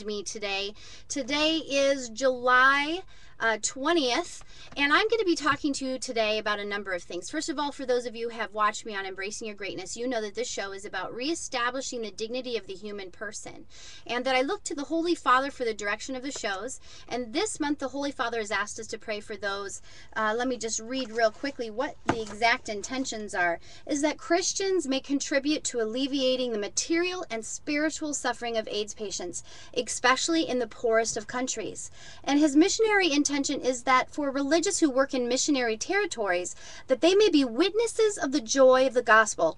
Me today. Today is July 20th, and I'm going to be talking to you today about a number of things. First of all, for those of you who have watched me on Embracing Your Greatness, you know that this show is about reestablishing the dignity of the human person, and that I look to the Holy Father for the direction of the shows. And this month, the Holy Father has asked us to pray for those. Let me just read real quickly what the exact intentions are. Is that Christians may contribute to alleviating the material and spiritual suffering of AIDS patients, especially in the poorest of countries. And his missionary intention is that for religious who work in missionary territories, that they may be witnesses of the joy of the gospel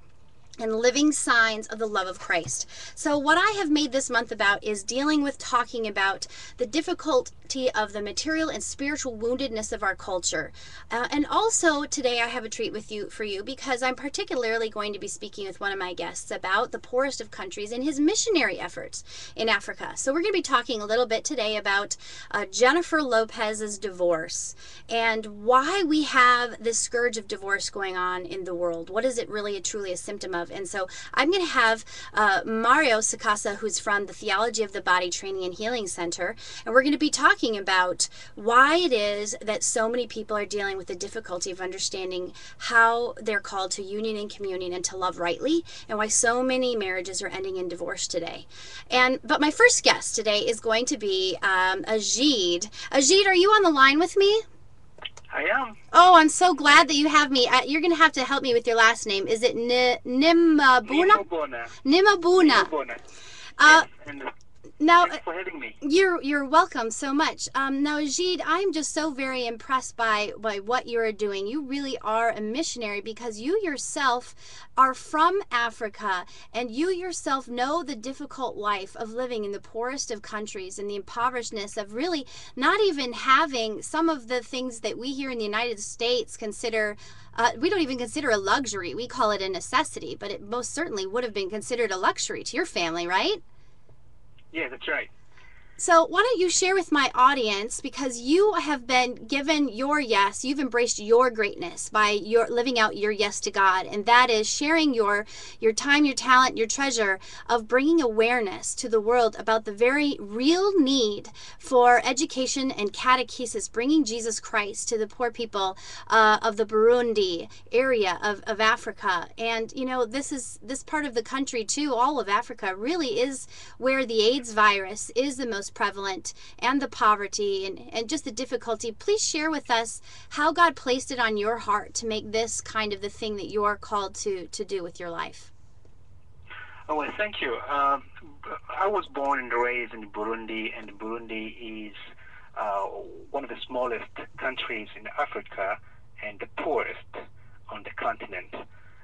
and living signs of the love of Christ. So what I have made this month about is dealing with talking about the difficulty of the material and spiritual woundedness of our culture. And also today I have a treat for you because I'm particularly going to be speaking with one of my guests about the poorest of countries and his missionary efforts in Africa. So we're going to be talking a little bit today about Jennifer Lopez's divorce and why we have this scourge of divorce going on in the world. What is it really truly a symptom of? And so I'm going to have Mario Sacasa, who's from the Theology of the Body Training and Healing Center, and we're going to be talking about why it is that so many people are dealing with the difficulty of understanding how they're called to union and communion and to love rightly, and why so many marriages are ending in divorce today. But my first guest today is going to be Ajid. Ajid, are you on the line with me? I am. Oh, I'm so glad that you have me. You're going to have to help me with your last name. Is it Nimabuna? Nimobona. Nimabuna. Nimobona. Uh, Yes, and now, thanks for having me. you're welcome so much. Now, Ajid, I'm just so very impressed by what you're doing. You really are a missionary because you yourself are from Africa and you yourself know the difficult life of living in the poorest of countries and the impoverishedness of really not even having some of the things that we here in the United States consider. We don't even consider a luxury. We call it a necessity, but it most certainly would have been considered a luxury to your family, right? Yeah, that's right. So why don't you share with my audience, because you have been given your yes, you've embraced your greatness by your living out your yes to God, and that is sharing your time, your talent, your treasure of bringing awareness to the world about the very real need for education and catechesis, bringing Jesus Christ to the poor people of the Burundi area of Africa. And you know, this part of the country too, all of Africa really is where the AIDS virus is the most prevalent, and the poverty and just the difficulty. Please share with us how God placed it on your heart to make this kind of the thing that you're called to do with your life. Oh, well, thank you. I was born and raised in Burundi, and Burundi is one of the smallest countries in Africa and the poorest on the continent.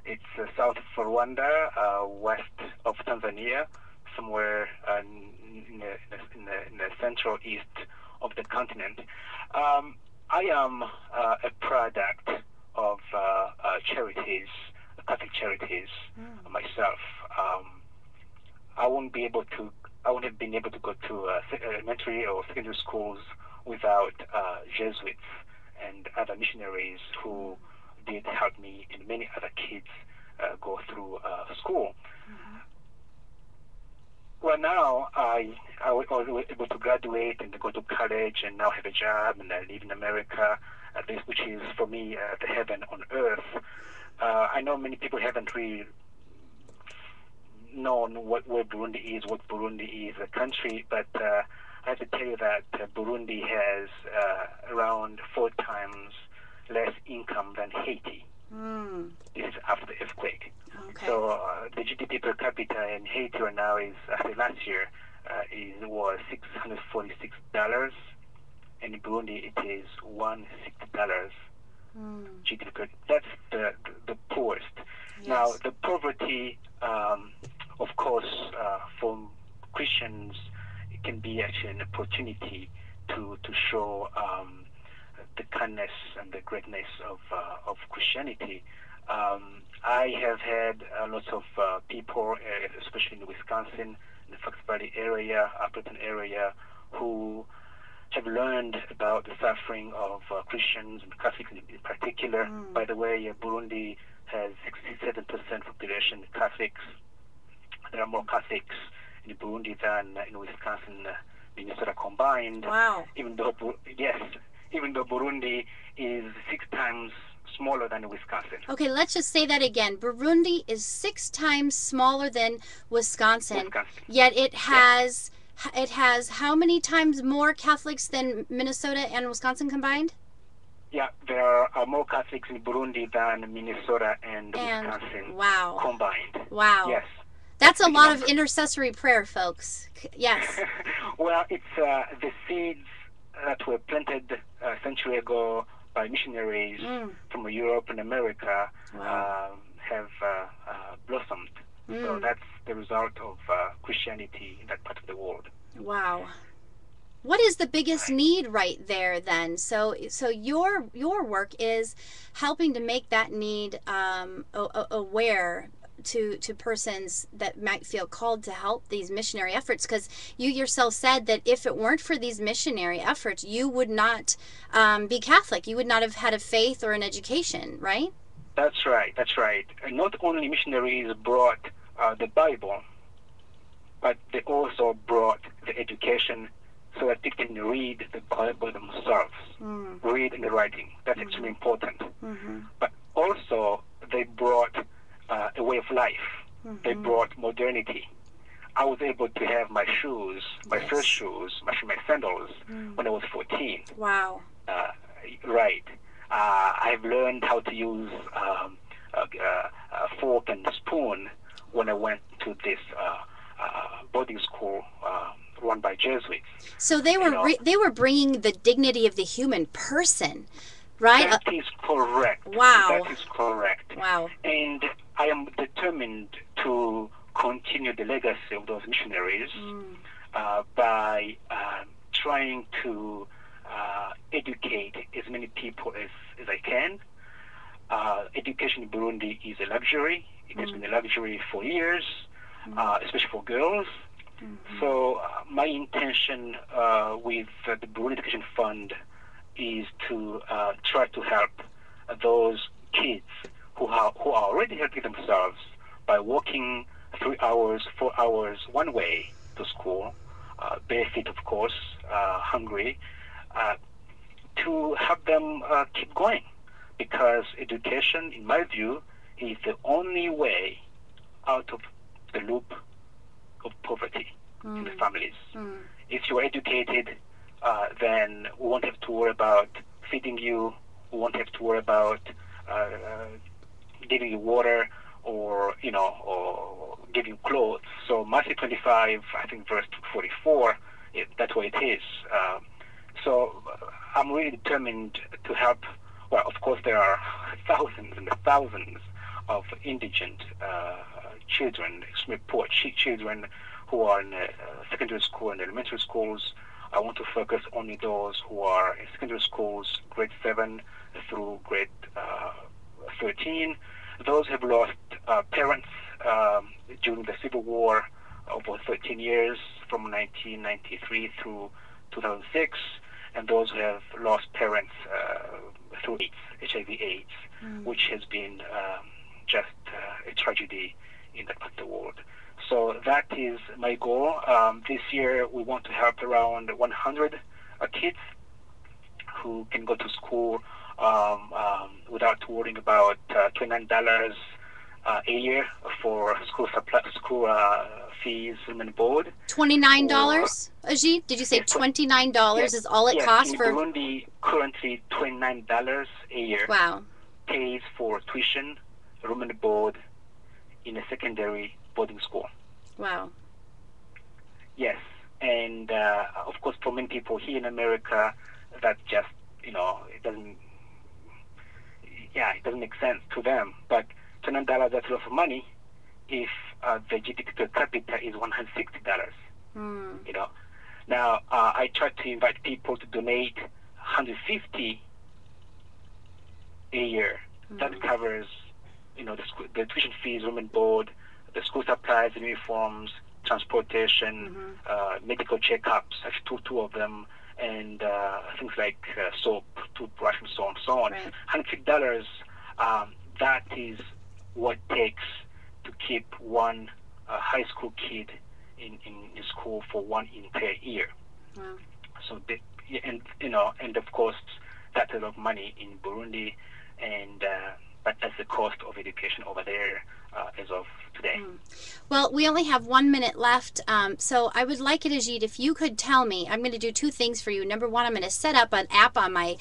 It's south of Rwanda, west of Tanzania, somewhere in the central east of the continent. I am a product of charities, Catholic charities myself. I wouldn't have been able to go to elementary or secondary schools without Jesuits and other missionaries who did help me and many other kids go through school. Well, now I was able to graduate and go to college and now have a job and I live in America, at least, which is for me the heaven on earth. I know many people haven't really known where Burundi is, what Burundi is a country, but I have to tell you that Burundi has around 4 times less income than Haiti. This is after the earthquake. Okay. So the GDP per capita in Haiti right now is, after last year, was $646, and in Burundi it is $160 GDP per. That's the poorest. Yes. Now the poverty, of course, for Christians, it can be actually an opportunity to show the kindness and the greatness of Christianity. I have had lots of people, especially in Wisconsin, in the Fox Valley area, Appleton area, who have learned about the suffering of Christians and Catholics in particular. By the way, Burundi has 67% population Catholics. There are more Catholics in Burundi than in Wisconsin, Minnesota combined. Wow. Even though Burundi is 6 times smaller than Wisconsin. Okay, let's just say that again. Burundi is 6 times smaller than Wisconsin. Yet it has how many times more Catholics than Minnesota and Wisconsin combined? Yeah, there are more Catholics in Burundi than Minnesota and Wisconsin wow. combined. Wow. Yes. That's a lot of intercessory prayer, folks. Yes. Well, it's the seeds that were planted a century ago by missionaries from Europe and America have blossomed. So that's the result of Christianity in that part of the world. Wow. What is the biggest need right there then? So your work is helping to make that need aware to persons that might feel called to help these missionary efforts, because you yourself said that if it weren't for these missionary efforts, you would not be Catholic. You would not have had a faith or an education, right? That's right. And not only missionaries brought the Bible, but they also brought the education so that they can read the Bible themselves, read in the writing. That's extremely important. But also they brought a way of life. They brought modernity. I was able to have my shoes, my first shoes, my sandals, when I was 14. Wow. Right. I've learned how to use a fork and a spoon when I went to this boarding school run by Jesuits. So they were they were bringing the dignity of the human person, right? That is correct. Wow. That is correct. Wow. And I am determined to continue the legacy of those missionaries by trying to educate as many people as I can. Education in Burundi is a luxury. It has been a luxury for years, especially for girls. So my intention with the Burundi Education Fund is to try to help those kids who are already helping themselves by walking 3 hours, 4 hours one way to school, barefoot, of course, hungry, to help them keep going. Because education, in my view, is the only way out of the loop of poverty in the families. If you're educated, then we won't have to worry about feeding you, we won't have to worry about giving you water or giving you clothes. So Matthew 25, I think verse 44, that's what it is. So I'm really determined to help. Well, of course, there are thousands and thousands of indigent children, extremely poor children who are in secondary school and elementary schools. I want to focus only those who are in secondary schools, grade 7 through grade 13. Those have lost parents during the Civil War over 13 years, from 1993 through 2006, and those who have lost parents through HIV/AIDS, which has been just a tragedy in that part of the world. So that is my goal. This year we want to help around 100 kids who can go to school without worrying about $29 a year for school fees and board. $29, Ajit? Did you say $29 is all it costs for? In Burundi, currently $29 a year. Wow. Pays for tuition, room and board in a secondary boarding school. Wow. Yes, and of course, for many people here in America, that just it doesn't make sense to them. But $29, that's a lot of money if the GDP per capita is $160. Now I try to invite people to donate $150 a year. That covers the tuition fees, room and board, the school supplies, uniforms, transportation, medical checkups, actually two of them, and things like soap, toothbrush, and so on. Right. $150, that is what it takes to keep one high school kid in the school for 1 in per year. Wow. So and of course that's a lot of money in Burundi, and but that's the cost of education over there as of today. Well, we only have 1 minute left, so I would like it, Ajit, if you could tell me. I'm going to do two things for you. Number one, I'm going to set up an app on my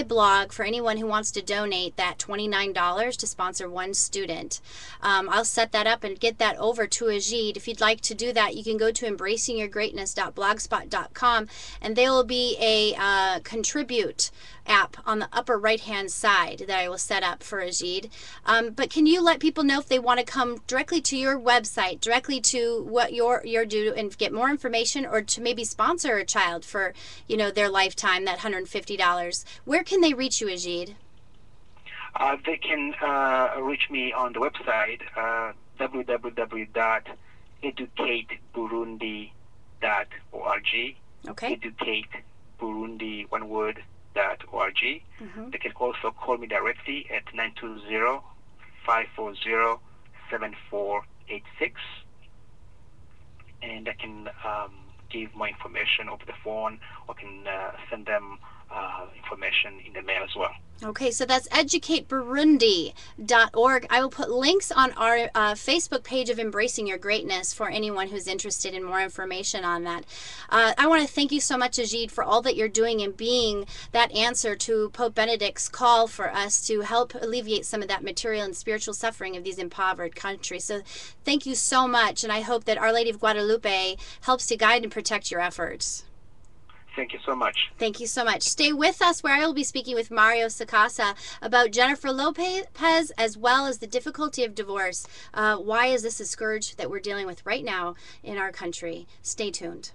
blog for anyone who wants to donate that $29 to sponsor one student. I'll set that up and get that over to Ajit. If you'd like to do that, you can go to embracingyourgreatness.blogspot.com, and there will be a contribute app on the upper right hand side that I will set up for Ajit. But can you let people know if they want to come directly to your website, directly to what you're doing, and get more information, or to maybe sponsor a child for their lifetime, that $150? Where can they reach you, Ajit? They can reach me on the website www.educateburundi.org. Okay. Educate Burundi, one word, .org. They can also call me directly at 920-540-7486, and I can give more information over the phone, or can send them information in the mail as well. Okay, so that's educateburundi.org. I will put links on our Facebook page of Embracing Your Greatness for anyone who's interested in more information on that. I want to thank you so much, Ajit, for all that you're doing and being that answer to Pope Benedict's call for us to help alleviate some of that material and spiritual suffering of these impoverished countries. So thank you so much, and I hope that Our Lady of Guadalupe helps to guide and protect your efforts. Thank you so much. Thank you so much. Stay with us, where I will be speaking with Mario Sacasa about Jennifer Lopez, as well as the difficulty of divorce. Why is this a scourge that we're dealing with right now in our country? Stay tuned.